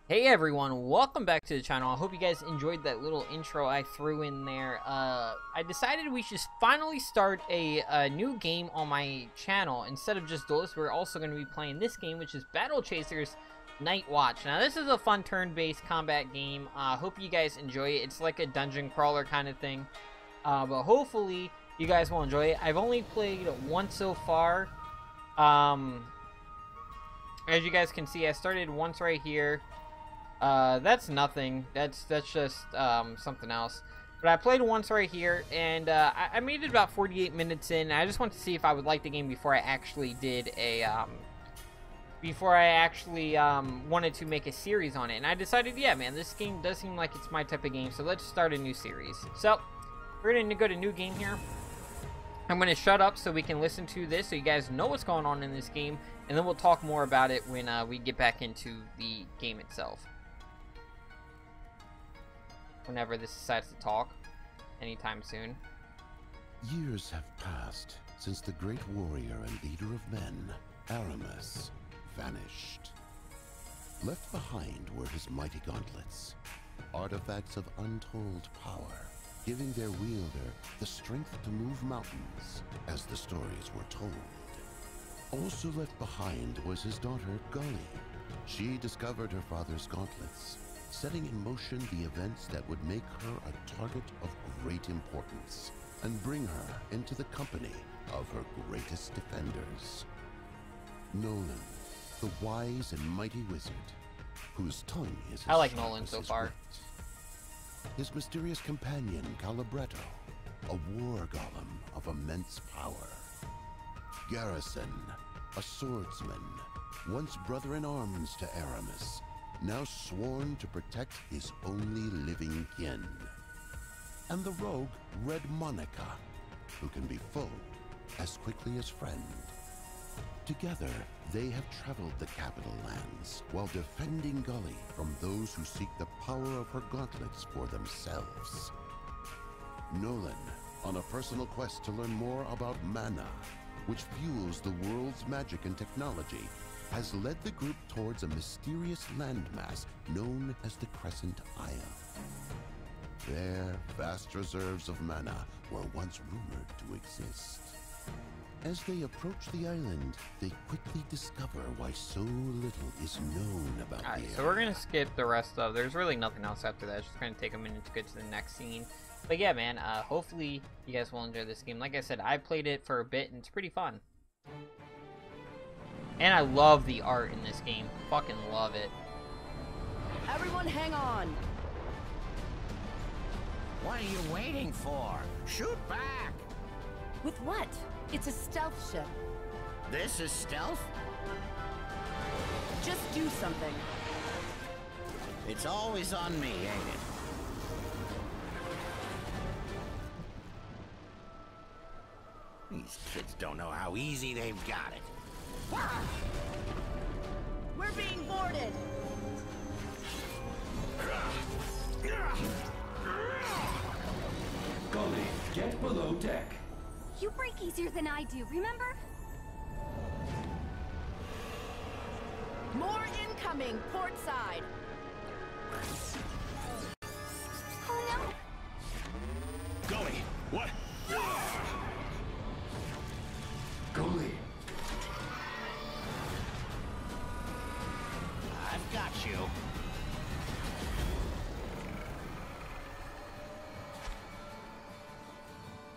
Hey everyone, welcome back to the channel. I hope you guys enjoyed that little intro I threw in there. I decided we should finally start a new game on my channel. Instead of just Duelist, we're also going to be playing this game, which is Battle Chasers Night Watch. Now, this is a fun turn-based combat game. Hope you guys enjoy it. It's like a dungeon crawler kind of thing. But hopefully, you guys will enjoy it. I've only played once so far. As you guys can see, I started once right here. That's nothing. That's just, something else. But I played once right here, and, I made it about 48 minutes in. I just wanted to see if I would like the game before I actually did a, wanted to make a series on it. And I decided, yeah, man, this game does seem like it's my type of game, so let's start a new series. So, we're gonna go to new game here. I'm gonna shut up so we can listen to this, so you guys know what's going on in this game, and then we'll talk more about it when, we get back into the game itself. Whenever this decides to talk, anytime soon. Years have passed since the great warrior and leader of men, Aramis, vanished. Left behind were his mighty gauntlets, artifacts of untold power, giving their wielder the strength to move mountains, as the stories were told. Also left behind was his daughter, Gully. She discovered her father's gauntlets, setting in motion the events that would make her a target of great importance and bring her into the company of her greatest defenders. Nolan, the wise and mighty wizard, whose tongue is I like sharp Nolan as so his far. wit. His mysterious companion, Calibretto, a war golem of immense power. Garrison, a swordsman, once brother-in-arms to Aramis, now sworn to protect his only living kin. And the rogue, Red Monica, who can be foe as quickly as friend. Together, they have traveled the capital lands while defending Gully from those who seek the power of her gauntlets for themselves. Nolan, on a personal quest to learn more about mana, which fuels the world's magic and technology, has led the group towards a mysterious landmass known as the Crescent Isle. There, vast reserves of mana were once rumored to exist. As they approach the island, they quickly discover why so little is known about the area. So we're gonna skip the rest of. There's really nothing else after that. It's just gonna take a minute to get to the next scene. But yeah, man. Hopefully you guys will enjoy this game. Like I said, I played it for a bit, and it's pretty fun. And I love the art in this game. Fucking love it. Everyone hang on! What are you waiting for? Shoot back! With what? It's a stealth ship. This is stealth? Just do something. It's always on me, ain't it? These kids don't know how easy they've got it. We're being boarded! Gully, get below deck. You break easier than I do, remember? More incoming, port side! Oh no! Gully, what? Gully. I've got you.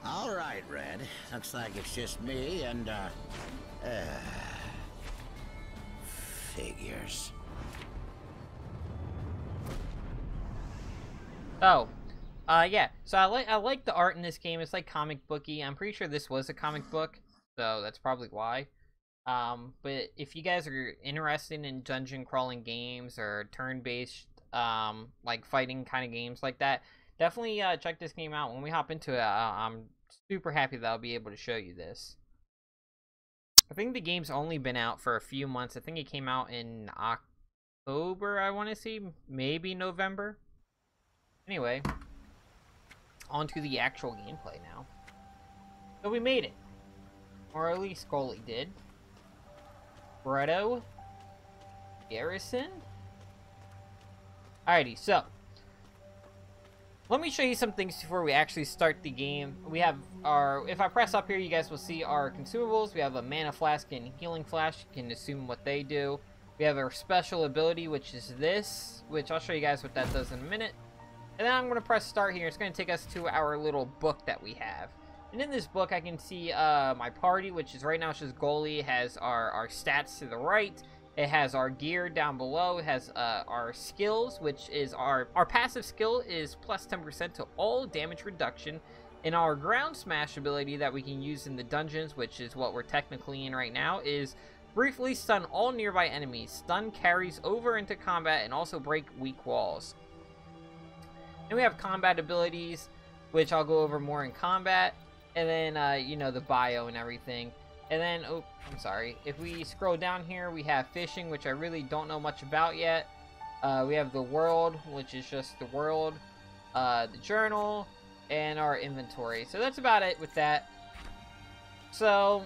All right, Red. Looks like it's just me and, figures. Oh, yeah. So I like the art in this game. It's like comic booky. I'm pretty sure this was a comic book, so that's probably why. But if you guys are interested in dungeon crawling games or turn-based, like fighting kind of games like that, definitely check this game out. When we hop into it, I'm super happy that I'll be able to show you this. I think the game's only been out for a few months. I think it came out in October, I want to say, maybe November. Anyway, on to the actual gameplay now. So we made it. Or at least Gully did. Bredo, Garrison, Alrighty, so let me show you some things before we actually start the game. We have our, if I press up here, you guys will see our consumables. We have a mana flask and healing flask. You can assume what they do. We have our special ability, which is this, which I'll show you guys what that does in a minute. And then I'm going to press start here. It's going to take us to our little book that we have. And in this book, I can see my party, which is right now it's just goalie. It has our stats to the right. It has our gear down below. It has our skills, which is our passive skill is plus 10% to all damage reduction. And our ground smash ability that we can use in the dungeons, which is what we're technically in right now, is briefly stun all nearby enemies. Stun carries over into combat and also break weak walls. And we have combat abilities, which I'll go over more in combat. And then, you know, the bio and everything. And then, oh, I'm sorry. If we scroll down here, we have fishing, which I really don't know much about yet. We have the world, which is just the world. The journal, and our inventory. So that's about it with that. So,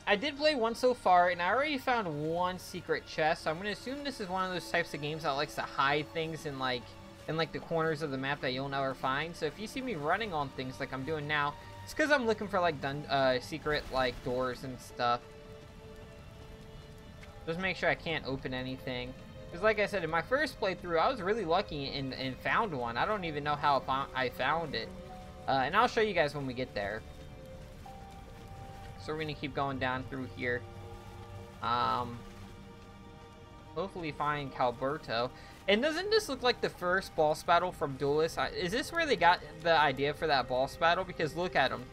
I did play one so far, and I already found one secret chest. So I'm going to assume this is one of those types of games that likes to hide things in like the corners of the map that you'll never find. So if you see me running on things like I'm doing now, it's because I'm looking for like secret like doors and stuff. Just make sure I can't open anything. Because like I said, in my first playthrough, I was really lucky and found one. I don't even know how I found it. And I'll show you guys when we get there. So we're going to keep going down through here. Hopefully find Calberto. And doesn't this look like the first boss battle from Duelist? Is this where they got the idea for that boss battle? Because look at him.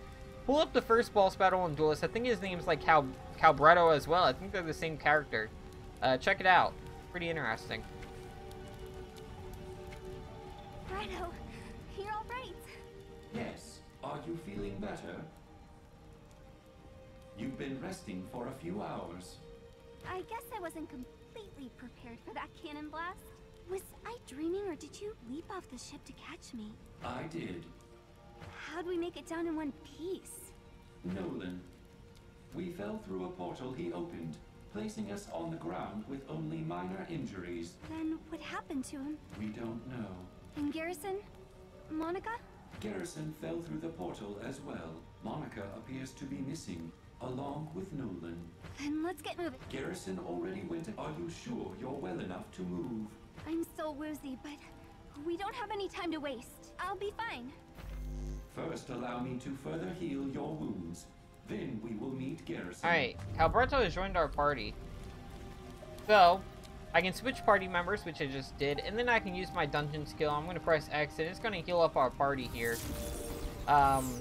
Pull up the first boss battle on Duelist. I think his name's like Calbretto as well. I think they're the same character. Check it out. Pretty interesting. Bretto, you're all right. Yes. Are you feeling better? You've been resting for a few hours. I guess I wasn't completely prepared for that cannon blast. Was I dreaming, or did you leap off the ship to catch me? I did. How'd we make it down in one piece? Nolan. We fell through a portal he opened, placing us on the ground with only minor injuries. Then what happened to him? We don't know. And Garrison? Monica? Garrison fell through the portal as well. Monica appears to be missing, along with Nolan. Then let's get moving. Garrison already went. Are you sure you're well enough to move? I'm so woozy, but we don't have any time to waste. I'll be fine. First, allow me to further heal your wounds. Then we will meet Garrison. Alright, Calberto has joined our party. So, I can switch party members, which I just did, and then I can use my dungeon skill. I'm going to press X, and it's going to heal up our party here.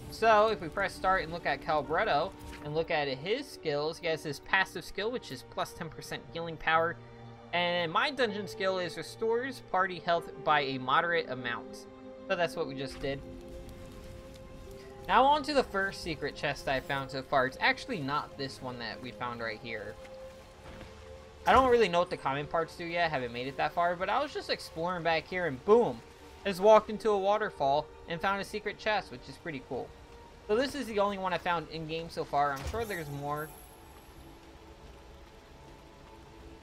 So, if we press start and look at Calbretto, and look at his skills, he has his passive skill, which is plus 10% healing power. And my dungeon skill is restores party health by a moderate amount. So that's what we just did. Now on to the first secret chest I found so far. It's actually not this one that we found right here. I don't really know what the common parts do yet. I haven't made it that far. But I was just exploring back here and boom. I just walked into a waterfall and found a secret chest, which is pretty cool. So this is the only one I found in-game so far. I'm sure there's more.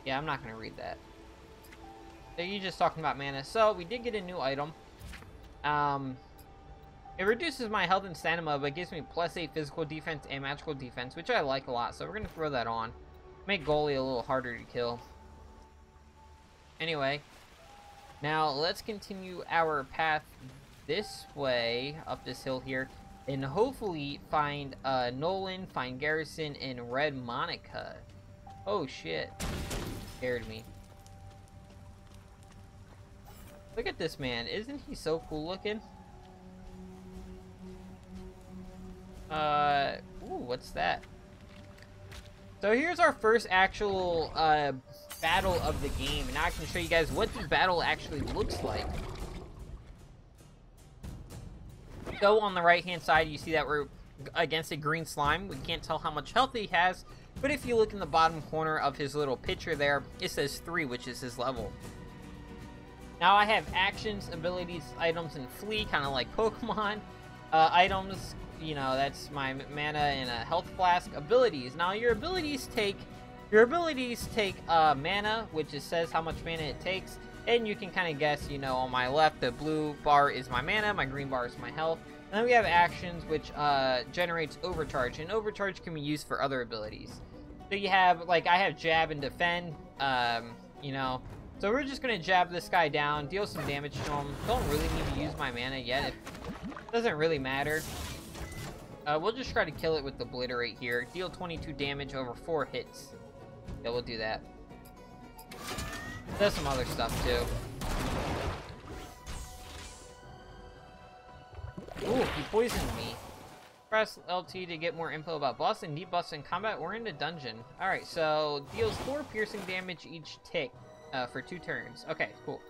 Yeah, I'm not going to read that. So you're just talking about mana. So we did get a new item. It reduces my health and stamina, but gives me plus 8 physical defense and magical defense, which I like a lot. So we're going to throw that on. Make goalie a little harder to kill. Anyway. Now let's continue our path this way, up this hill here. And hopefully find Nolan, find Garrison, and Red Monica. Oh shit. Scared me. Look at this man. Isn't he so cool looking? Ooh, what's that? So here's our first actual battle of the game. And now I can show you guys what the battle actually looks like. So on the right hand side, you see that we're against a green slime. We can't tell how much health he has, but if you look in the bottom corner of his little picture there, it says 3, which is his level. Now I have actions, abilities, items, and flee, kind of like Pokemon. Items, you know, that's my mana and a health flask. Abilities. Now your abilities take mana, which says how much mana it takes, And you can kind of guess, you know, on my left, the blue bar is my mana, my green bar is my health. And then we have actions, which generates overcharge, and overcharge can be used for other abilities. So you have, like, I have jab and defend, you know. So we're just going to jab this guy down, deal some damage to him. Don't really need to use my mana yet. It doesn't really matter. We'll just try to kill it with the Obliterate here. Deal 22 damage over 4 hits. Yeah, we'll do that. There's some other stuff, too. Ooh, he poisoned me. Press LT to get more info about boss and debuffs in combat. We're in the dungeon. Alright, so deals 4 piercing damage each tick for 2 turns. Okay, cool.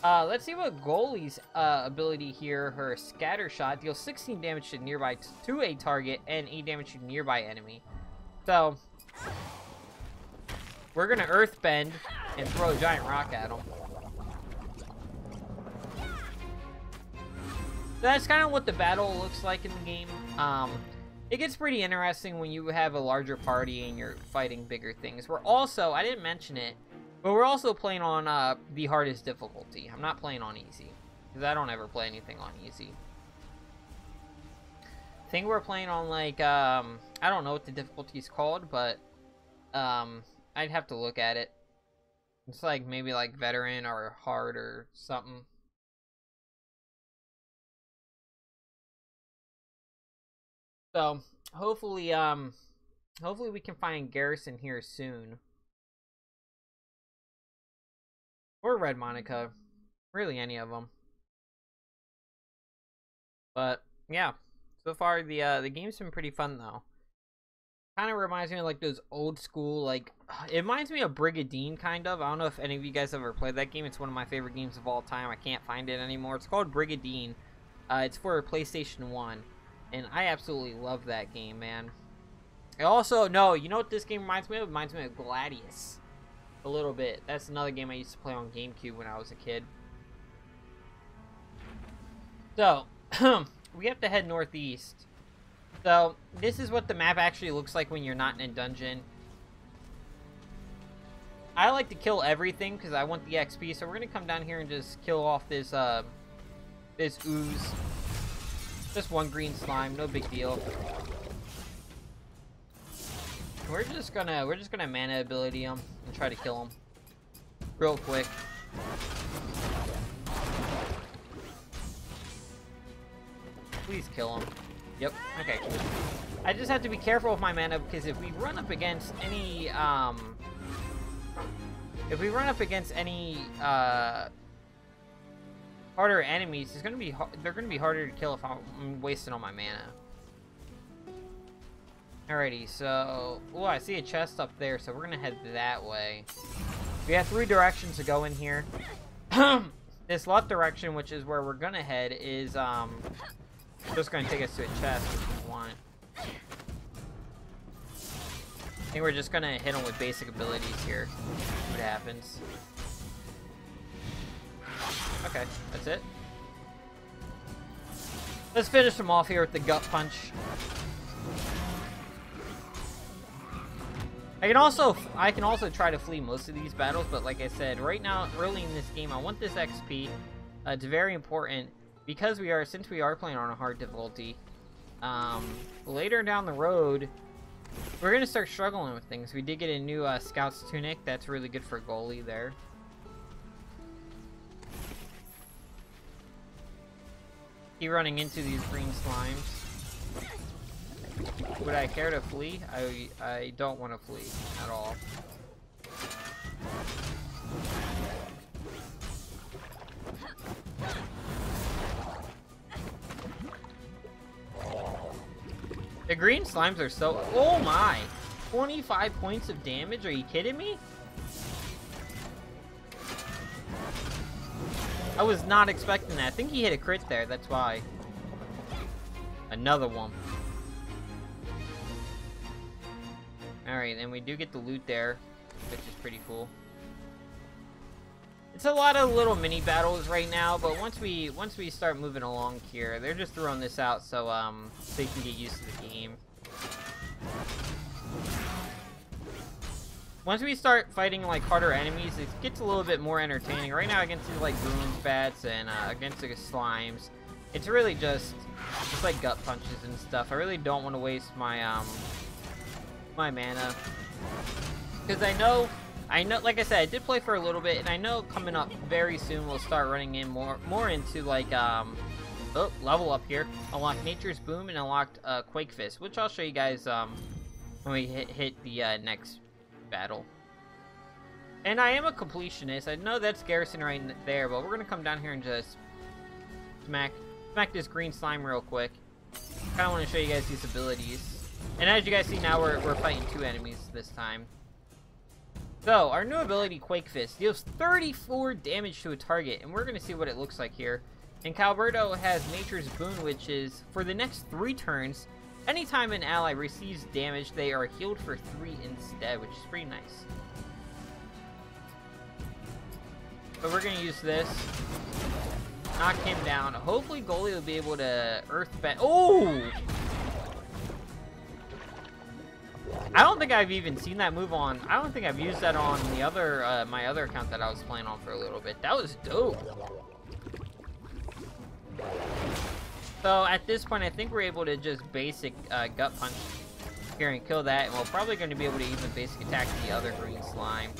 Let's see what Goalie's ability here, her Scatter Shot, deals 16 damage to a target and 8 damage to a nearby enemy. So, we're gonna Earthbend and throw a giant rock at him. That's kind of what the battle looks like in the game. It gets pretty interesting when you have a larger party and you're fighting bigger things. We're also, I didn't mention it, but we're also playing on the hardest difficulty. I'm not playing on easy, because I don't ever play anything on easy. I think we're playing on, like, I don't know what the difficulty is called, but I'd have to look at it. It's like, maybe like veteran or hard or something. So, hopefully we can find Garrison here soon. Or Red Monica. Really, any of them. But, yeah. So far, the game's been pretty fun, though. Kind of reminds me of, like, those old school, like... It reminds me of Brigadine, kind of. I don't know if any of you guys ever played that game. It's one of my favorite games of all time. I can't find it anymore. It's called Brigadine. It's for PlayStation 1. And I absolutely love that game, man. I also, no, you know what this game reminds me of? It reminds me of Gladius. A little bit. That's another game I used to play on GameCube when I was a kid. So, we have to head northeast. So, this is what the map actually looks like when you're not in a dungeon. I like to kill everything because I want the XP, so we're going to come down here and just kill off this, this ooze. Just one green slime, no big deal. We're just gonna mana ability him and try to kill him real quick. Please kill him. Yep. Okay. Cool. I just have to be careful with my mana because if we run up against any harder enemies, they're gonna be harder to kill if I'm wasting all my mana. Alrighty, so... Oh, I see a chest up there, so we're gonna head that way. We have 3 directions to go in here. This left direction, which is where we're gonna head, is, just gonna take us to a chest if we want. I think we're just gonna hit them with basic abilities here. See what happens. Okay, that's it. Let's finish them off here with the gut punch. I can also try to flee most of these battles, but like I said, right now, early in this game, I want this XP. It's very important because since we are playing on a hard difficulty. Later down the road, we're gonna start struggling with things. We did get a new Scout's Tunic. That's really good for Goalie there. Keep running into these green slimes. Would I care to flee? I don't want to flee at all. The green slimes are so... Oh my! 25 points of damage? Are you kidding me? I was not expecting that. I think he hit a crit there, that's why. Another one. Alright, and we do get the loot there, which is pretty cool. It's a lot of little mini battles right now, but once we start moving along here, they're just throwing this out so they can get used to the game. once we start fighting like harder enemies, it gets a little bit more entertaining. Right now against these like ruins bats and against the slimes, it's really just like gut punches and stuff. I really don't want to waste my my mana, because I know, like I said, I did play for a little bit, and I know coming up very soon we'll start running in more into like oh, level up here. Unlock Nature's Boom and unlocked Quake Fist, which I'll show you guys when we hit the next battle. And I am a completionist. I know that's Garrison right there, but we're gonna come down here and just smack this green slime real quick. Kind of want to show you guys these abilities. And as you guys see now, we're fighting 2 enemies this time. So, our new ability, Quake Fist, deals 34 damage to a target, and we're going to see what it looks like here. And Calberto has Nature's Boon, which is, for the next 3 turns, anytime an ally receives damage, they are healed for 3 instead, which is pretty nice. But we're going to use this. Knock him down. Hopefully Goalie will be able to earthbend. Oh! I don't think I've even seen that move on. I don't think I've used that on the other, my other account that I was playing on for a little bit. That was dope. So at this point, I think we're able to just basic gut punch here and kill that. And we're probably going to be able to even basic attack the other green slime.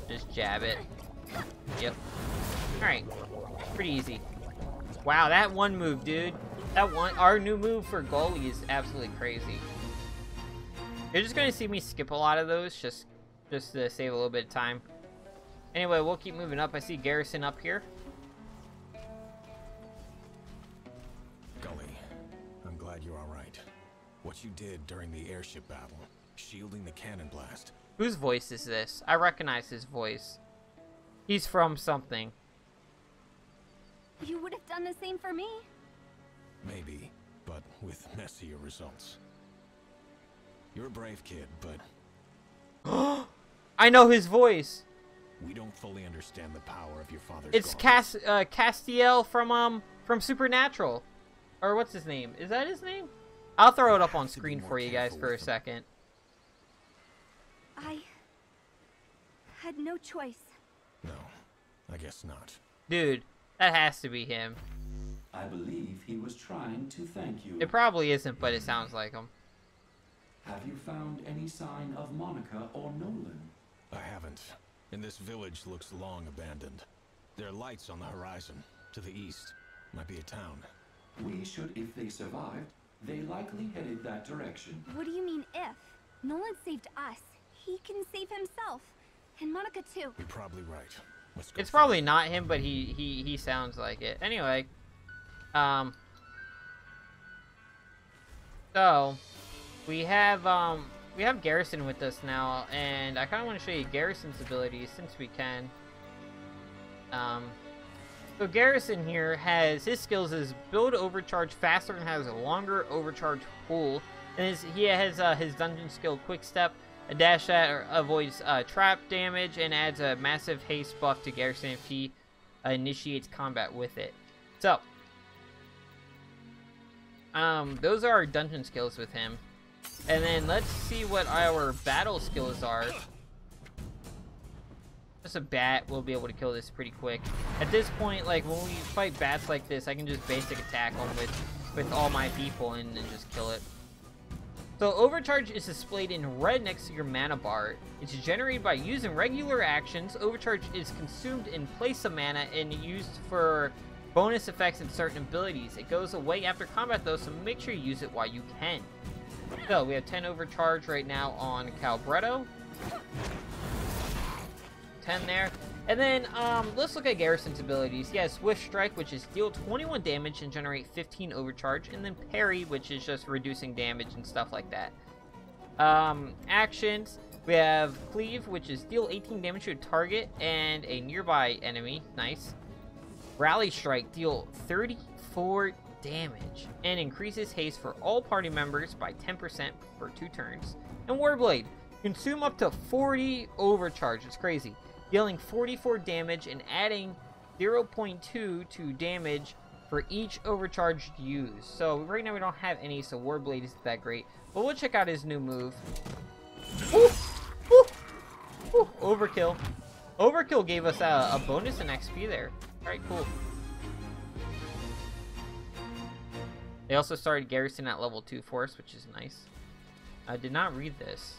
Just jab it. Yep. Alright. Pretty easy. Wow, that one move, dude. That one, our new move for Goalie is absolutely crazy. You're just gonna see me skip a lot of those, just to save a little bit of time. Anyway, we'll keep moving up. I see Garrison up here. Gully, I'm glad you're all right. What you did during the airship battle, shielding the cannon blast. Whose voice is this? I recognize his voice. He's from something. You would have done the same for me. Maybe, but with messier results. You're a brave kid, but I know his voice. we don't fully understand the power of your father's It's Castiel from Supernatural. Or what's his name? Is that his name? I'll throw it up on screen for you guys for a second. I had no choice. No, I guess not. Dude, that has to be him. I believe he was trying to thank you. It probably isn't, but it sounds like him. Have you found any sign of Monica or Nolan? I haven't. And this village looks long abandoned. There are lights on the horizon. To the east. Might be a town. We should, if they survived, they likely headed that direction. What do you mean if? Nolan saved us. He can save himself. And Monica too. You're probably right. Let's go. It's probably not him, but he sounds like it. Anyway, so we have Garrison with us now, and I kind of want to show you Garrison's abilities since we can. So Garrison here has his skills is build overcharge faster and has a longer overcharge pool, and he has his dungeon skill quick step. A dash that avoids trap damage and adds a massive haste buff to Garrison if he initiates combat with it. So, those are our dungeon skills with him. And then let's see what our battle skills are. Just a bat, we'll be able to kill this pretty quick. At this point, like when we fight bats like this, I can just basic attack them with all my people and then just kill it. So overcharge is displayed in red next to your mana bar. It's generated by using regular actions. Overcharge is consumed in place of mana and used for bonus effects and certain abilities. It goes away after combat though, so make sure you use it while you can. So we have 10 overcharge right now on Calbretto. 10 there. And then let's look at Garrison's abilities. He has Swift Strike, which is deal 21 damage and generate 15 overcharge, and then Parry, which is just reducing damage and stuff like that. Actions, we have Cleave, which is deal 18 damage to a target and a nearby enemy. Nice. Rally Strike, deal 34 damage and increases haste for all party members by 10% for 2 turns. And Warblade, consume up to 40 overcharge. It's crazy. Dealing 44 damage and adding 0.2 to damage for each overcharge used. So right now we don't have any, so Warblade isn't that great. But we'll check out his new move. Woo! Woo! Whew, overkill. Overkill gave us a bonus in XP there. Alright, cool. They also started Garrison at level 2 for us, which is nice. I did not read this.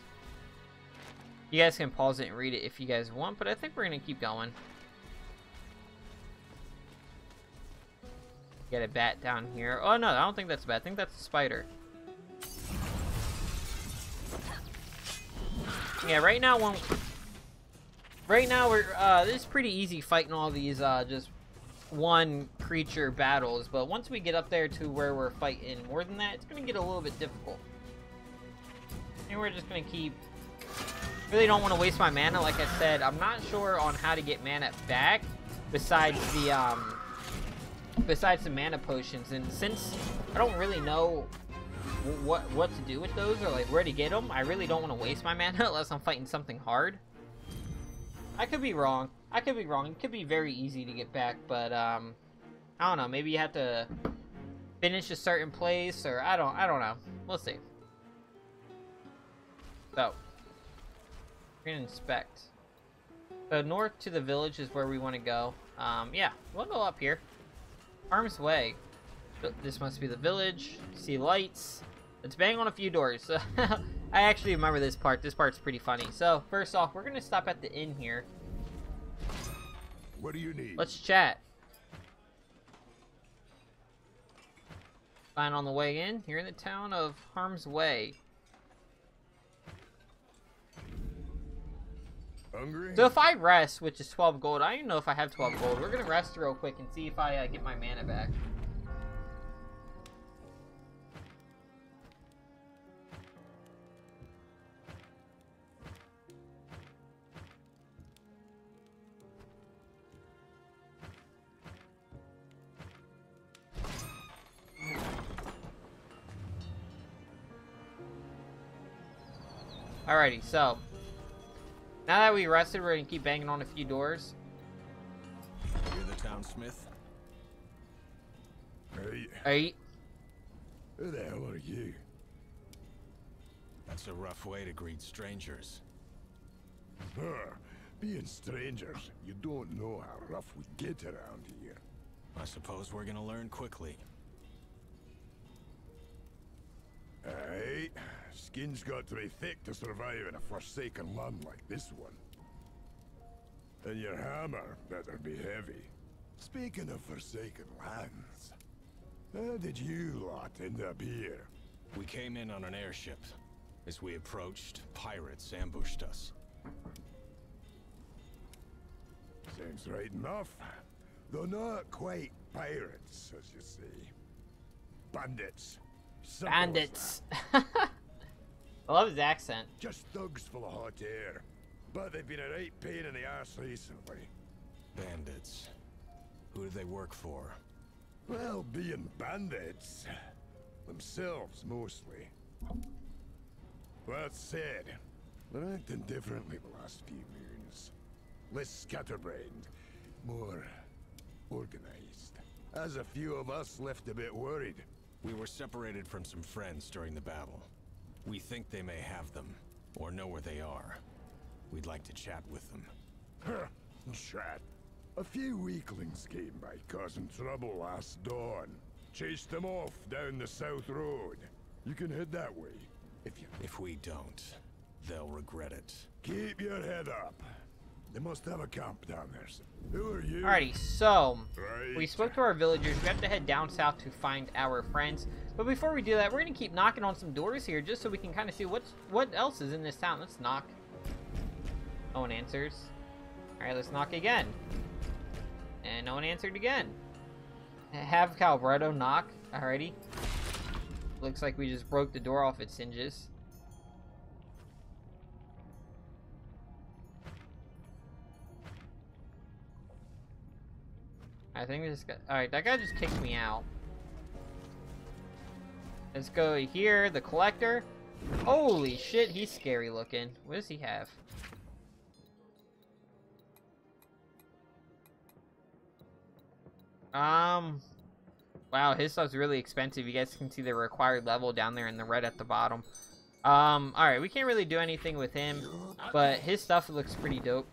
You guys can pause it and read it if you guys want, but I think we're going to keep going. Get a bat down here. Oh, no, I don't think that's a bat. I think that's a spider. Yeah, right now we're this is pretty easy fighting all these just one creature battles, but once we get up there to where we're fighting more than that, it's gonna get a little bit difficult. And we're just gonna keep. Really don't want to waste my mana. Like I said, I'm not sure on how to get mana back besides the mana potions, and since I don't really know what to do with those or like where to get them, I really don't want to waste my mana unless I'm fighting something hard. I could be wrong. I could be wrong. It could be very easy to get back, but I don't know. Maybe you have to finish a certain place, or I don't know. We'll see. So we're gonna inspect. So north to the village is where we want to go. Yeah, we'll go up here. Harm's Way. This must be the village. See lights. Let's bang on a few doors. I actually remember this part. This part's pretty funny. So, first off, we're going to stop at the inn here. What do you need? Let's chat. Find on the way in. Here in the town of Harm's Way. Hungry? So if I rest, which is 12 gold, I don't even know if I have 12 gold. We're going to rest real quick and see if I get my mana back. Alrighty, so now that we rested, we're gonna keep banging on a few doors. You're the town smith? Hey. Who the hell are you? That's a rough way to greet strangers. Being strangers, you don't know how rough we get around here. I suppose we're gonna learn quickly. Aye, skin's got to be thick to survive in a forsaken land like this one. And your hammer better be heavy. Speaking of forsaken lands, how did you lot end up here? We came in on an airship. As we approached, pirates ambushed us. Seems right enough. Though not quite pirates, as you see. Bandits. Simple as Bandits. I love his accent. just thugs full of hot air. But they've been a right pain in the arse recently. Bandits. Who do they work for? Well, being bandits. Themselves, mostly. That said, they're acting differently the last few moons. Less scatterbrained. More organized. As a few of us left a bit worried. We were separated from some friends during the battle. We think they may have them, or know where they are. We'd like to chat with them. Chat. A few weaklings came by causing trouble last dawn. Chased them off down the south road. You can head that way, If we don't, they'll regret it. Keep your head up. They must have a camp down there. Who are you? Alrighty, so Right. we spoke to our villagers. We have to head down south to find our friends. But before we do that, we're gonna keep knocking on some doors here, just so we can kind of see what else is in this town. Let's knock. No one answers. All right, let's knock again. And no one answered again. Have Calbretto knock. Alrighty. Looks like we just broke the door off its hinges. I think this guy... Alright, that guy just kicked me out. Let's go here, the collector. Holy shit, he's scary looking. What does he have? Wow, his stuff's really expensive. You guys can see the required level down there in the red at the bottom. Alright, we can't really do anything with him, but his stuff looks pretty dope.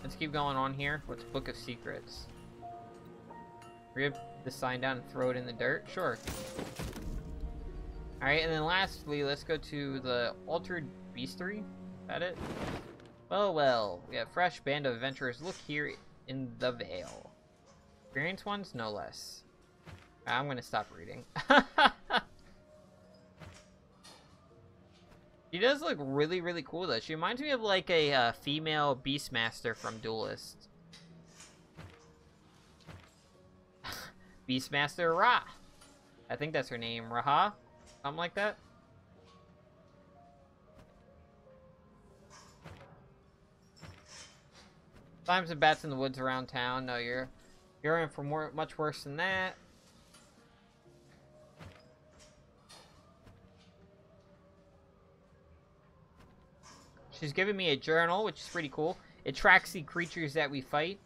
Let's keep going on here. What's Book of Secrets? Rip the sign down and throw it in the dirt? Sure. Alright, and then lastly, let's go to the Altered Beastery. Is that it? Well, we have fresh band of adventurers. Look here in the Vale. Experienced ones? No less. I'm gonna stop reading. She does look really, really cool, though. She reminds me of, like, a female Beastmaster from Duelist. Beastmaster Ra. I think that's her name. Raha? Something like that. Slimes and bats in the woods around town. No, you're in for much worse than that. She's giving me a journal, which is pretty cool. It tracks the creatures that we fight.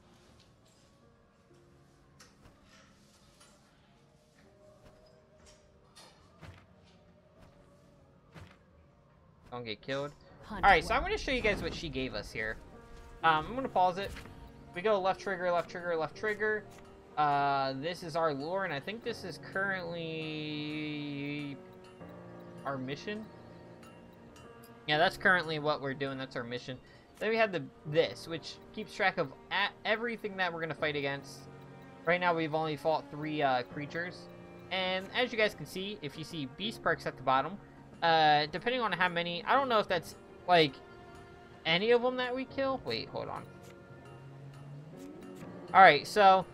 Don't get killed. Alright, so I'm going to show you guys what she gave us here. I'm going to pause it. We go left trigger, left trigger, left trigger. This is our lore, and I think this is currently our mission. Yeah, that's currently what we're doing. That's our mission. Then we have this, which keeps track of everything that we're going to fight against. Right now, we've only fought 3 creatures. And as you guys can see, if you see beast perks at the bottom, depending on how many... I don't know if that's, like, any of them that we kill. Wait, hold on. Alright, so...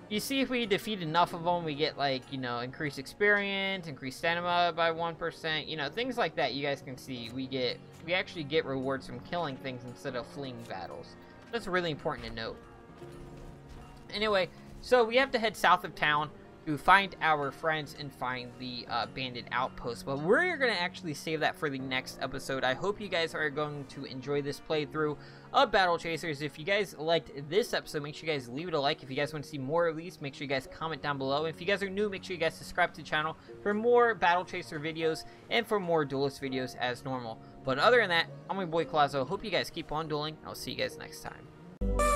You see, if we defeat enough of them, we get, like, you know, increased experience, increased stamina by 1%, you know, things like that. You guys can see we actually get rewards from killing things instead of fleeing battles. That's really important to note. Anyway, so we have to head south of town to find our friends and find the bandit outpost. But we're going to actually save that for the next episode. I hope you guys are going to enjoy this playthrough of Battle Chasers. If you guys liked this episode, make sure you guys leave it a like. If you guys want to see more of these, make sure you guys comment down below. If you guys are new, make sure you guys subscribe to the channel for more Battle Chaser videos and for more Duelist videos as normal. But other than that, I'm your boy Clazo. Hope you guys keep on dueling. I'll see you guys next time.